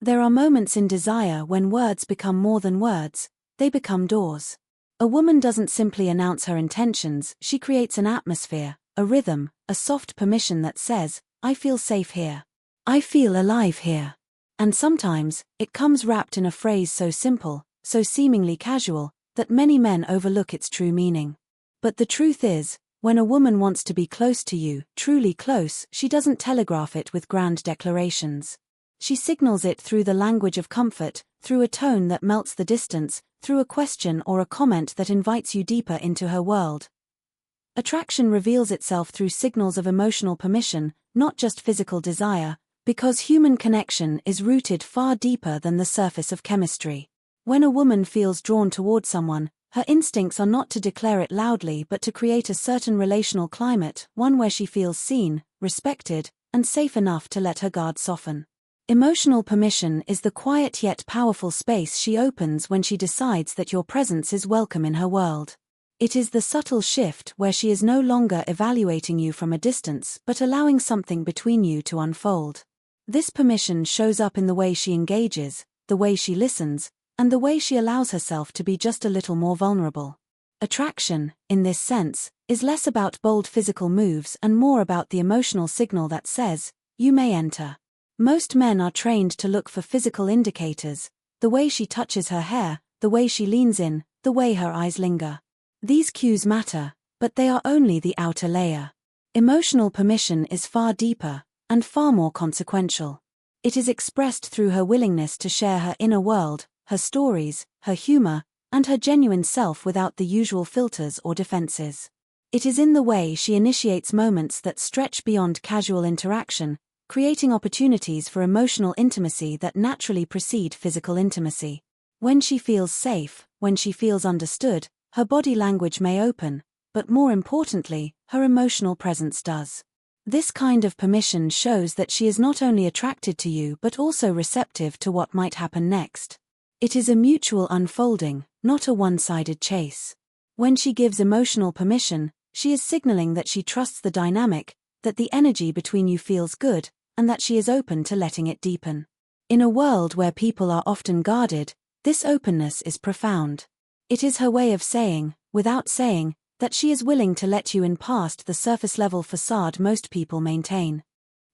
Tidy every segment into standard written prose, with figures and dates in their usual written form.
There are moments in desire when words become more than words, they become doors. A woman doesn't simply announce her intentions, she creates an atmosphere, a rhythm, a soft permission that says, I feel safe here. I feel alive here. And sometimes, it comes wrapped in a phrase so simple, so seemingly casual, that many men overlook its true meaning. But the truth is, when a woman wants to be close to you, truly close, she doesn't telegraph it with grand declarations. She signals it through the language of comfort, through a tone that melts the distance, through a question or a comment that invites you deeper into her world. Attraction reveals itself through signals of emotional permission, not just physical desire, because human connection is rooted far deeper than the surface of chemistry. When a woman feels drawn toward someone, her instincts are not to declare it loudly but to create a certain relational climate, one where she feels seen, respected, and safe enough to let her guard soften. Emotional permission is the quiet yet powerful space she opens when she decides that your presence is welcome in her world. It is the subtle shift where she is no longer evaluating you from a distance but allowing something between you to unfold. This permission shows up in the way she engages, the way she listens, and the way she allows herself to be just a little more vulnerable. Attraction, in this sense, is less about bold physical moves and more about the emotional signal that says, you may enter. Most men are trained to look for physical indicators, the way she touches her hair, the way she leans in, the way her eyes linger. These cues matter, but they are only the outer layer. Emotional permission is far deeper, and far more consequential. It is expressed through her willingness to share her inner world, her stories, her humor, and her genuine self without the usual filters or defenses. It is in the way she initiates moments that stretch beyond casual interaction, creating opportunities for emotional intimacy that naturally precede physical intimacy. When she feels safe, when she feels understood, her body language may open, but more importantly, her emotional presence does. This kind of permission shows that she is not only attracted to you but also receptive to what might happen next. It is a mutual unfolding, not a one-sided chase. When she gives emotional permission, she is signaling that she trusts the dynamic, that the energy between you feels good, and that she is open to letting it deepen. In a world where people are often guarded, this openness is profound. It is her way of saying, without saying, that she is willing to let you in past the surface-level facade most people maintain.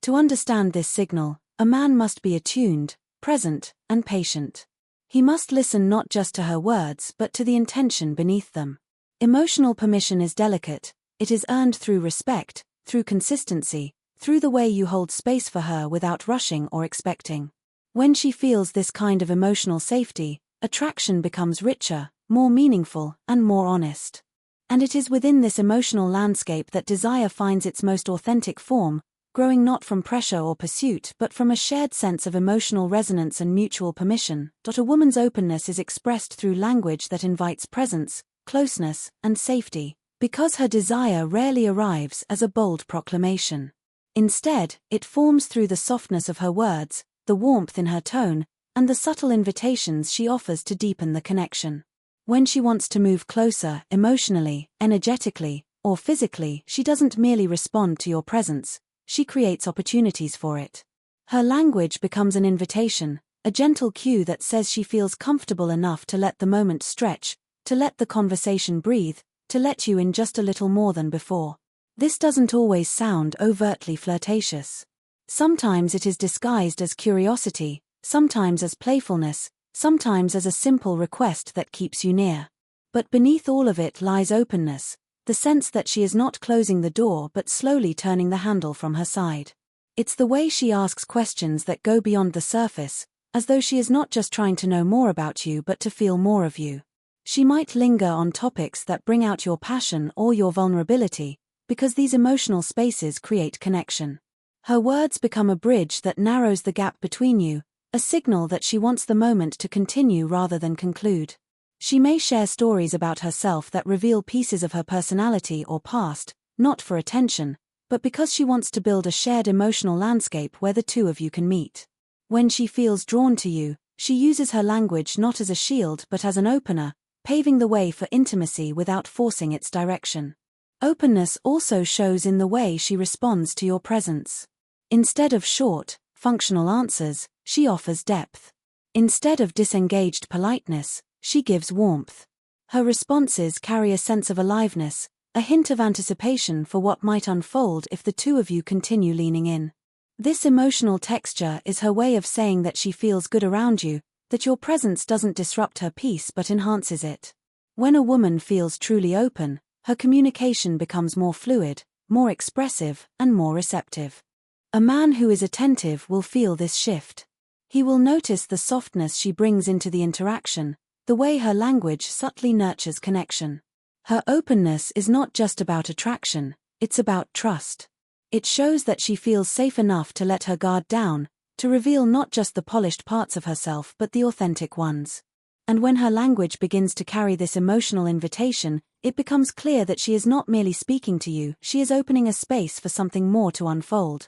To understand this signal, a man must be attuned, present, and patient. He must listen not just to her words but to the intention beneath them. Emotional permission is delicate, it is earned through respect, through consistency, through the way you hold space for her without rushing or expecting. When she feels this kind of emotional safety, attraction becomes richer, more meaningful, and more honest. And it is within this emotional landscape that desire finds its most authentic form, growing not from pressure or pursuit but from a shared sense of emotional resonance and mutual permission. A woman's openness is expressed through language that invites presence, closeness, and safety, because her desire rarely arrives as a bold proclamation. Instead, it forms through the softness of her words, the warmth in her tone, and the subtle invitations she offers to deepen the connection. When she wants to move closer, emotionally, energetically, or physically, she doesn't merely respond to your presence, she creates opportunities for it. Her language becomes an invitation, a gentle cue that says she feels comfortable enough to let the moment stretch, to let the conversation breathe, to let you in just a little more than before. This doesn't always sound overtly flirtatious. Sometimes it is disguised as curiosity, sometimes as playfulness, sometimes as a simple request that keeps you near. But beneath all of it lies openness, the sense that she is not closing the door but slowly turning the handle from her side. It's the way she asks questions that go beyond the surface, as though she is not just trying to know more about you but to feel more of you. She might linger on topics that bring out your passion or your vulnerability, because these emotional spaces create connection. Her words become a bridge that narrows the gap between you, a signal that she wants the moment to continue rather than conclude. She may share stories about herself that reveal pieces of her personality or past, not for attention, but because she wants to build a shared emotional landscape where the two of you can meet. When she feels drawn to you, she uses her language not as a shield but as an opener, paving the way for intimacy without forcing its direction. Openness also shows in the way she responds to your presence. Instead of short, functional answers, she offers depth. Instead of disengaged politeness, she gives warmth. Her responses carry a sense of aliveness, a hint of anticipation for what might unfold if the two of you continue leaning in. This emotional texture is her way of saying that she feels good around you, that your presence doesn't disrupt her peace but enhances it. When a woman feels truly open, her communication becomes more fluid, more expressive, and more receptive. A man who is attentive will feel this shift. He will notice the softness she brings into the interaction, the way her language subtly nurtures connection. Her openness is not just about attraction, it's about trust. It shows that she feels safe enough to let her guard down, to reveal not just the polished parts of herself but the authentic ones. And when her language begins to carry this emotional invitation, it becomes clear that she is not merely speaking to you, she is opening a space for something more to unfold.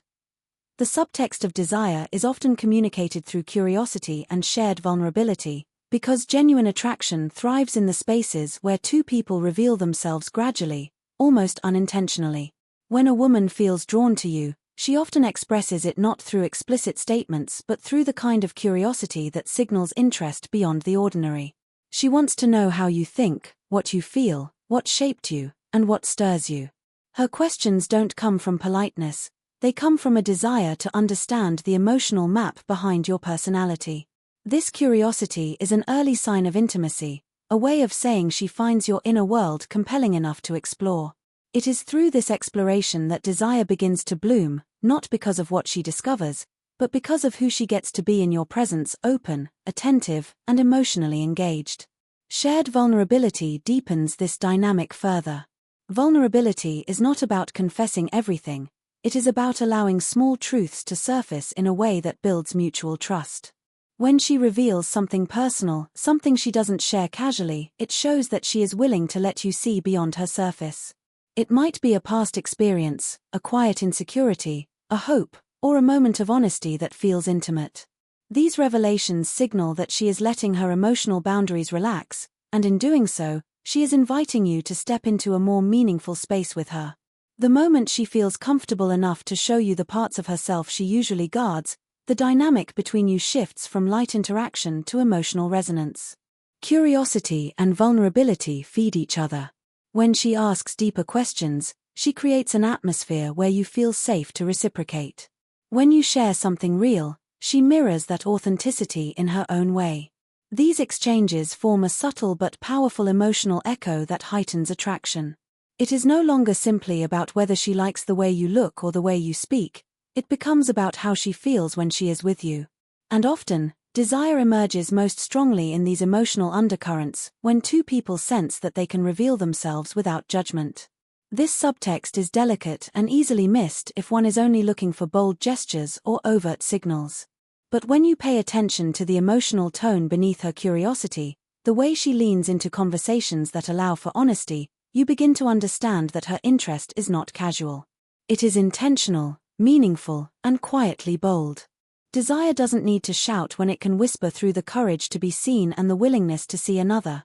The subtext of desire is often communicated through curiosity and shared vulnerability, because genuine attraction thrives in the spaces where two people reveal themselves gradually, almost unintentionally. When a woman feels drawn to you, she often expresses it not through explicit statements but through the kind of curiosity that signals interest beyond the ordinary. She wants to know how you think, what you feel, what shaped you, and what stirs you. Her questions don't come from politeness, they come from a desire to understand the emotional map behind your personality. This curiosity is an early sign of intimacy, a way of saying she finds your inner world compelling enough to explore. It is through this exploration that desire begins to bloom, not because of what she discovers, but because of who she gets to be in your presence: open, attentive, and emotionally engaged. Shared vulnerability deepens this dynamic further. Vulnerability is not about confessing everything, it is about allowing small truths to surface in a way that builds mutual trust. When she reveals something personal, something she doesn't share casually, it shows that she is willing to let you see beyond her surface. It might be a past experience, a quiet insecurity, a hope, or a moment of honesty that feels intimate. These revelations signal that she is letting her emotional boundaries relax, and in doing so, she is inviting you to step into a more meaningful space with her. The moment she feels comfortable enough to show you the parts of herself she usually guards, the dynamic between you shifts from light interaction to emotional resonance. Curiosity and vulnerability feed each other. When she asks deeper questions, she creates an atmosphere where you feel safe to reciprocate. When you share something real, she mirrors that authenticity in her own way. These exchanges form a subtle but powerful emotional echo that heightens attraction. It is no longer simply about whether she likes the way you look or the way you speak, it becomes about how she feels when she is with you. And often, desire emerges most strongly in these emotional undercurrents, when two people sense that they can reveal themselves without judgment. This subtext is delicate and easily missed if one is only looking for bold gestures or overt signals. But when you pay attention to the emotional tone beneath her curiosity, the way she leans into conversations that allow for honesty, you begin to understand that her interest is not casual. It is intentional, meaningful, and quietly bold. Desire doesn't need to shout when it can whisper through the courage to be seen and the willingness to see another.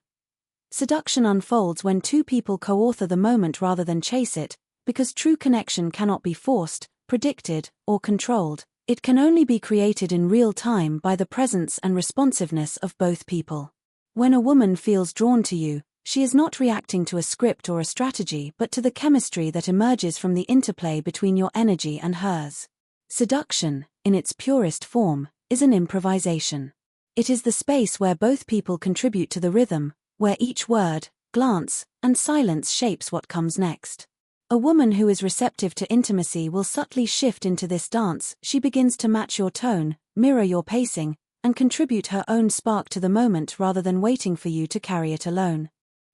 Seduction unfolds when two people co-author the moment rather than chase it, because true connection cannot be forced, predicted, or controlled. It can only be created in real time by the presence and responsiveness of both people. When a woman feels drawn to you, she is not reacting to a script or a strategy but to the chemistry that emerges from the interplay between your energy and hers. Seduction, in its purest form, is an improvisation. It is the space where both people contribute to the rhythm, where each word, glance, and silence shapes what comes next. A woman who is receptive to intimacy will subtly shift into this dance. She begins to match your tone, mirror your pacing, and contribute her own spark to the moment rather than waiting for you to carry it alone.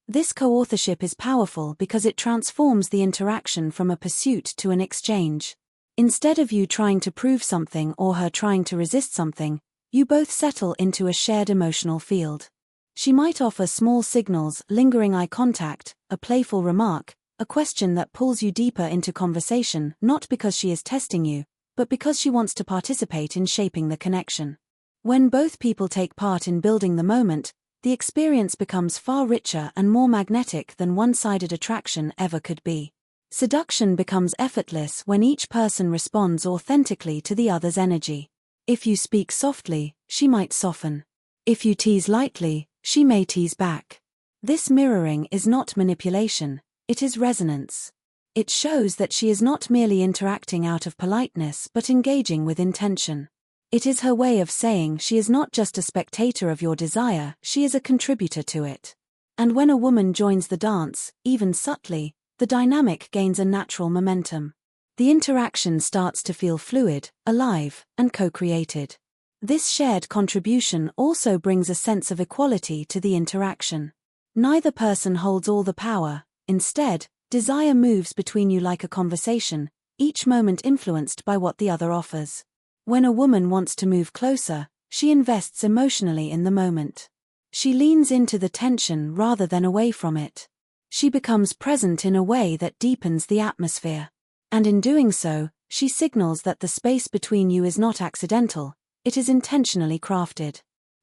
This co-authorship is powerful because it transforms the interaction from a pursuit to an exchange. Instead of you trying to prove something or her trying to resist something, you both settle into a shared emotional field. She might offer small signals, lingering eye contact, a playful remark, a question that pulls you deeper into conversation, not because she is testing you, but because she wants to participate in shaping the connection. When both people take part in building the moment, the experience becomes far richer and more magnetic than one-sided attraction ever could be. Seduction becomes effortless when each person responds authentically to the other's energy. If you speak softly, she might soften. If you tease lightly, she may tease back. This mirroring is not manipulation, it is resonance. It shows that she is not merely interacting out of politeness but engaging with intention. It is her way of saying she is not just a spectator of your desire, she is a contributor to it. And when a woman joins the dance, even subtly, the dynamic gains a natural momentum. The interaction starts to feel fluid, alive, and co-created. This shared contribution also brings a sense of equality to the interaction. Neither person holds all the power, instead, desire moves between you like a conversation, each moment influenced by what the other offers. When a woman wants to move closer, she invests emotionally in the moment. She leans into the tension rather than away from it. She becomes present in a way that deepens the atmosphere. And in doing so, she signals that the space between you is not accidental, it is intentionally crafted.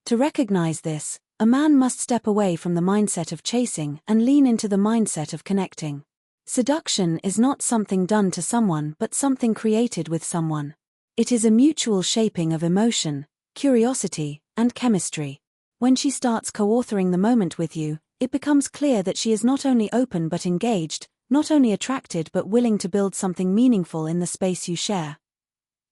To recognize this, a man must step away from the mindset of chasing and lean into the mindset of connecting. Seduction is not something done to someone but something created with someone. It is a mutual shaping of emotion, curiosity, and chemistry. When she starts co-authoring the moment with you, it becomes clear that she is not only open but engaged, not only attracted but willing to build something meaningful in the space you share.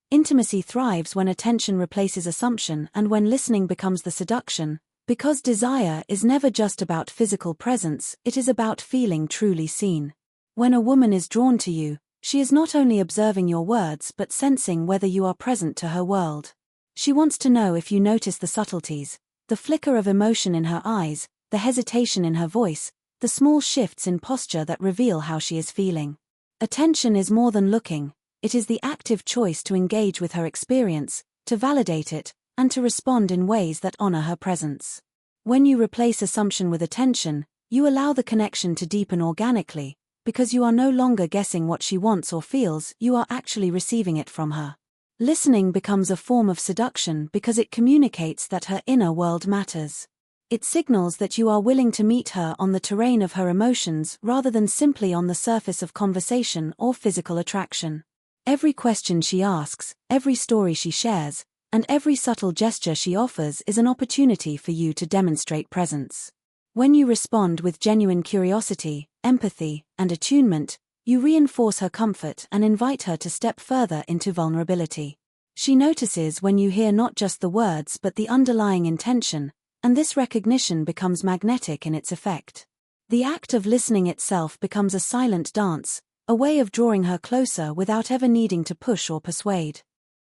Intimacy thrives when attention replaces assumption and when listening becomes the seduction, because desire is never just about physical presence, it is about feeling truly seen. When a woman is drawn to you, she is not only observing your words but sensing whether you are present to her world. She wants to know if you notice the subtleties, the flicker of emotion in her eyes, the hesitation in her voice, the small shifts in posture that reveal how she is feeling. Attention is more than looking, it is the active choice to engage with her experience, to validate it, and to respond in ways that honor her presence. When you replace assumption with attention, you allow the connection to deepen organically, because you are no longer guessing what she wants or feels, you are actually receiving it from her. Listening becomes a form of seduction because it communicates that her inner world matters. It signals that you are willing to meet her on the terrain of her emotions rather than simply on the surface of conversation or physical attraction. Every question she asks, every story she shares, and every subtle gesture she offers is an opportunity for you to demonstrate presence. When you respond with genuine curiosity, empathy, and attunement, you reinforce her comfort and invite her to step further into vulnerability. She notices when you hear not just the words but the underlying intention, and this recognition becomes magnetic in its effect. The act of listening itself becomes a silent dance, a way of drawing her closer without ever needing to push or persuade.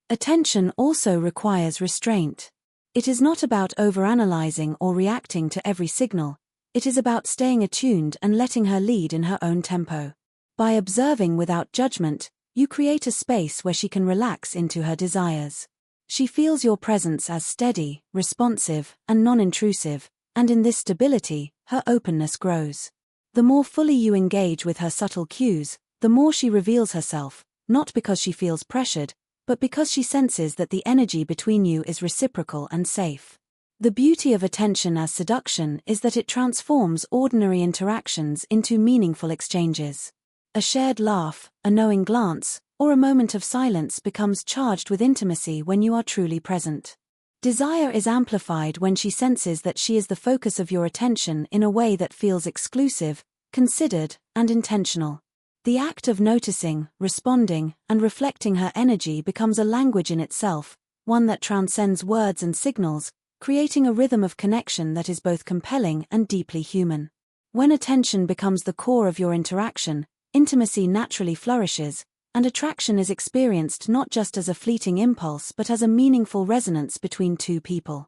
Attention also requires restraint. It is not about overanalyzing or reacting to every signal, it is about staying attuned and letting her lead in her own tempo. By observing without judgment, you create a space where she can relax into her desires. She feels your presence as steady, responsive, and non-intrusive, and in this stability, her openness grows. The more fully you engage with her subtle cues, the more she reveals herself, not because she feels pressured, but because she senses that the energy between you is reciprocal and safe. The beauty of attention as seduction is that it transforms ordinary interactions into meaningful exchanges. A shared laugh, a knowing glance, or a moment of silence becomes charged with intimacy when you are truly present. Desire is amplified when she senses that she is the focus of your attention in a way that feels exclusive, considered, and intentional. The act of noticing, responding, and reflecting her energy becomes a language in itself, one that transcends words and signals, creating a rhythm of connection that is both compelling and deeply human. When attention becomes the core of your interaction, intimacy naturally flourishes, and attraction is experienced not just as a fleeting impulse but as a meaningful resonance between two people.